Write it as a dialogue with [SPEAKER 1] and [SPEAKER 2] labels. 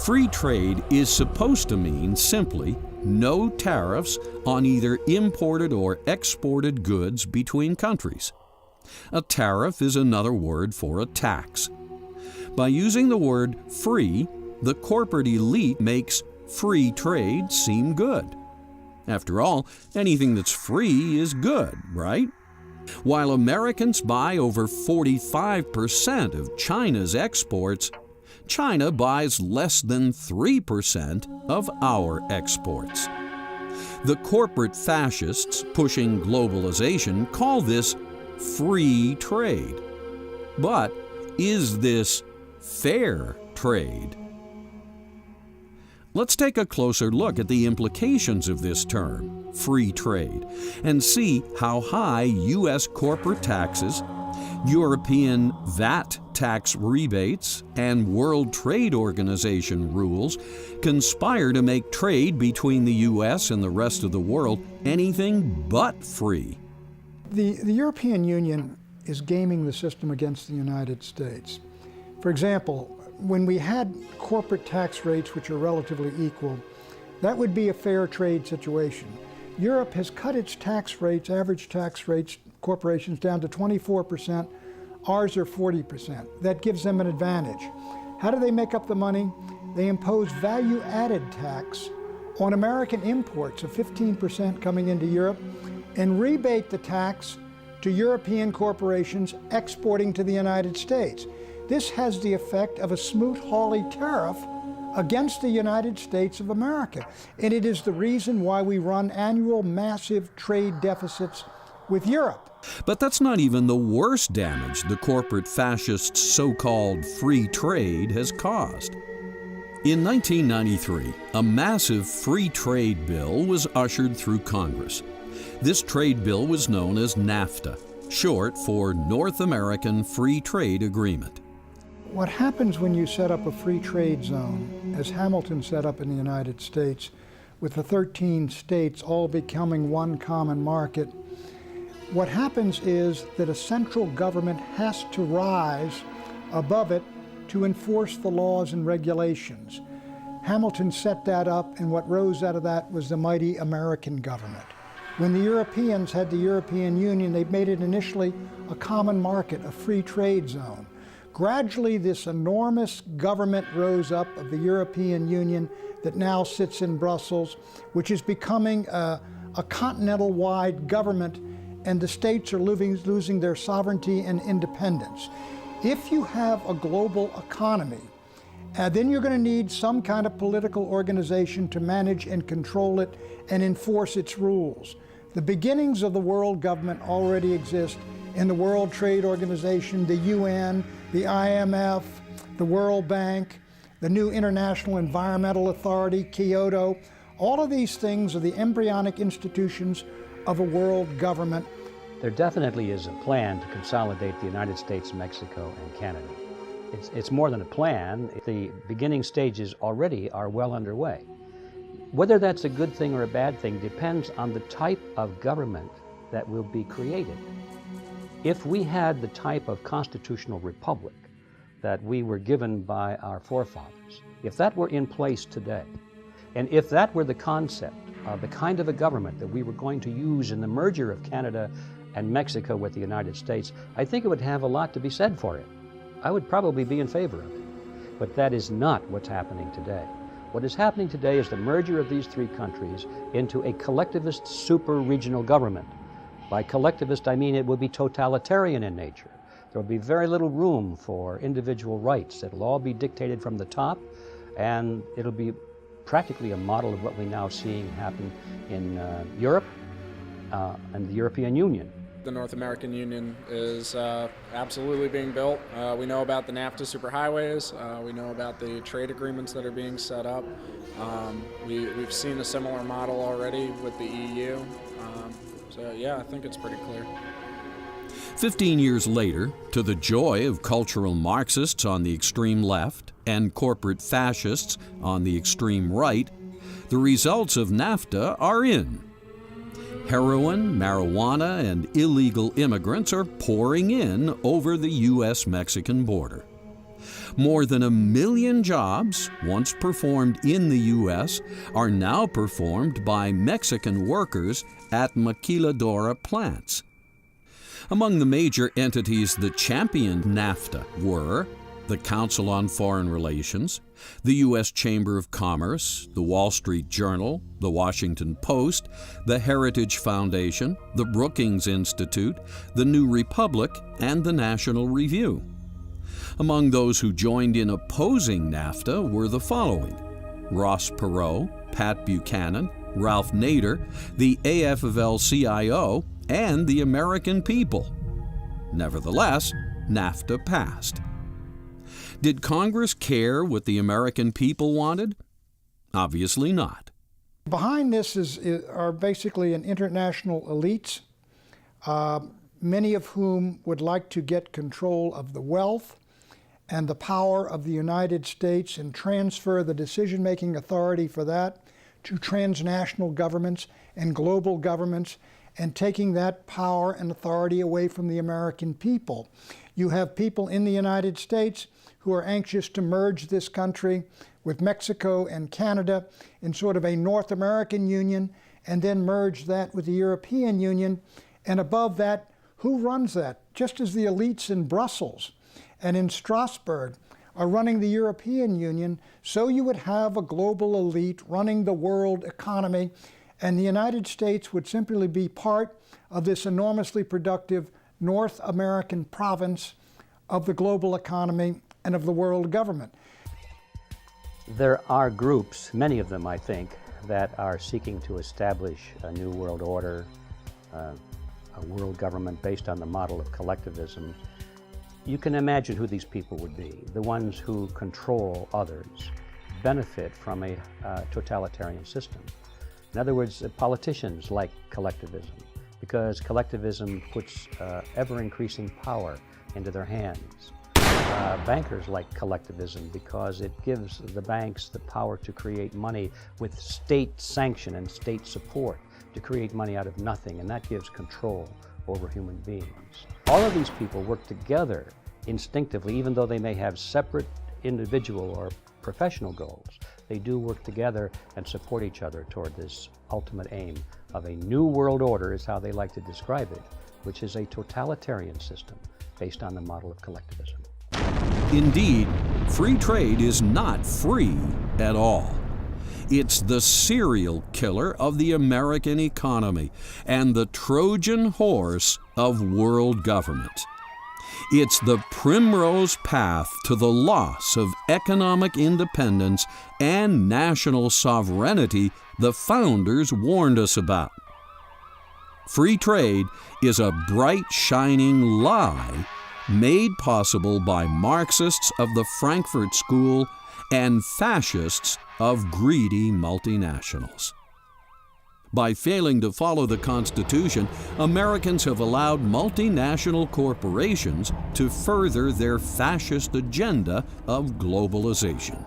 [SPEAKER 1] Free trade is supposed to mean simply no tariffs on either imported or exported goods between countries. A tariff is another word for a tax. By using the word free, the corporate elite makes free trade seem good. After all, anything that's free is good, right? While Americans buy over 45% of China's exports, China buys less than 3% of our exports. The corporate fascists pushing globalization call this free trade. But is this fair trade? Let's take a closer look at the implications of this term, free trade, and see how high U.S. corporate taxes, European VAT tax rebates, and World Trade Organization rules conspire to make trade between the U.S. and the rest of the world anything but free.
[SPEAKER 2] The European Union is gaming the system against the United States. For example, when we had corporate tax rates which are relatively equal, that would be a fair trade situation. Europe has cut its tax rates, average tax rates, corporations down to 24%. Ours are 40%. That gives them an advantage. How do they make up the money? They impose value-added tax on American imports of 15% coming into Europe and rebate the tax to European corporations exporting to the United States. This has the effect of a Smoot-Hawley tariff against the United States of America. And it is the reason why we run annual massive trade deficits with Europe.
[SPEAKER 1] But that's not even the worst damage the corporate fascists' so-called free trade has caused. In 1993, a massive free trade bill was ushered through Congress. This trade bill was known as NAFTA, short for North American Free Trade Agreement.
[SPEAKER 2] What happens when you set up a free trade zone, as Hamilton set up in the United States, with the 13 states all becoming one common market, what happens is that a central government has to rise above it to enforce the laws and regulations. Hamilton set that up, and what rose out of that was the mighty American government. When the Europeans had the European Union, they made it initially a common market, a free trade zone. Gradually, this enormous government rose up of the European Union that now sits in Brussels, which is becoming a continental-wide government, and the states are losing their sovereignty and independence. If you have a global economy, then you're going to need some kind of political organization to manage and control it and enforce its rules. The beginnings of the world government already exist in the World Trade Organization, the UN, the IMF, the World Bank, the new International Environmental Authority, Kyoto. All of these things are the embryonic institutions of a world government.
[SPEAKER 3] There definitely is a plan to consolidate the United States, Mexico, and Canada. It's more than a plan. The beginning stages already are well underway. Whether that's a good thing or a bad thing depends on the type of government that will be created. If we had the type of constitutional republic that we were given by our forefathers, if that were in place today, and if that were the concept of the kind of a government that we were going to use in the merger of Canada and Mexico with the United States, I think it would have a lot to be said for it. I would probably be in favor of it. But that is not what's happening today. What is happening today is the merger of these three countries into a collectivist super-regional government. By collectivist, I mean it will be totalitarian in nature. There will be very little room for individual rights. It'll all be dictated from the top, and it'll be practically a model of what we're now seeing happen in Europe and the European Union.
[SPEAKER 4] The North American Union is absolutely being built. We know about the NAFTA superhighways. We know about the trade agreements that are being set up. We've seen a similar model already with the EU. So yeah, I think it's pretty clear.
[SPEAKER 1] 15 years later, to the joy of cultural Marxists on the extreme left and corporate fascists on the extreme right, the results of NAFTA are in. Heroin, marijuana, and illegal immigrants are pouring in over the U.S.-Mexican border. More than 1 million jobs, once performed in the U.S., are now performed by Mexican workers at maquiladora plants. Among the major entities that championed NAFTA were the Council on Foreign Relations, the U.S. Chamber of Commerce, the Wall Street Journal, the Washington Post, the Heritage Foundation, the Brookings Institute, the New Republic, and the National Review. Among those who joined in opposing NAFTA were the following: Ross Perot, Pat Buchanan, Ralph Nader, the AFL-CIO, and the American people. Nevertheless, NAFTA passed. Did Congress care what the American people wanted? Obviously not.
[SPEAKER 2] Behind this are basically an international elites, many of whom would like to get control of the wealth and the power of the United States and transfer the decision-making authority for that to transnational governments and global governments, and taking that power and authority away from the American people. You have people in the United States who are anxious to merge this country with Mexico and Canada in sort of a North American Union, and then merge that with the European Union. And above that, who runs that? Just as the elites in Brussels and in Strasbourg are running the European Union, so you would have a global elite running the world economy, and the United States would simply be part of this enormously productive North American province of the global economy and of the world government.
[SPEAKER 3] There are groups, many of them I think, that are seeking to establish a new world order, a world government based on the model of collectivism. You can imagine who these people would be. The ones who control others benefit from a totalitarian system. In other words, politicians like collectivism, because collectivism puts ever-increasing power into their hands. Bankers like collectivism because it gives the banks the power to create money with state sanction and state support, to create money out of nothing, and that gives control over human beings. All of these people work together instinctively, even though they may have separate individual or professional goals. They do work together and support each other toward this ultimate aim of a new world order, is how they like to describe it, which is a totalitarian system based on the model of collectivism.
[SPEAKER 1] Indeed, free trade is not free at all. It's the serial killer of the American economy and the Trojan horse of world government. It's the primrose path to the loss of economic independence and national sovereignty the founders warned us about. Free trade is a bright, shining lie made possible by Marxists of the Frankfurt School and fascists of greedy multinationals. By failing to follow the Constitution, Americans have allowed multinational corporations to further their fascist agenda of globalization.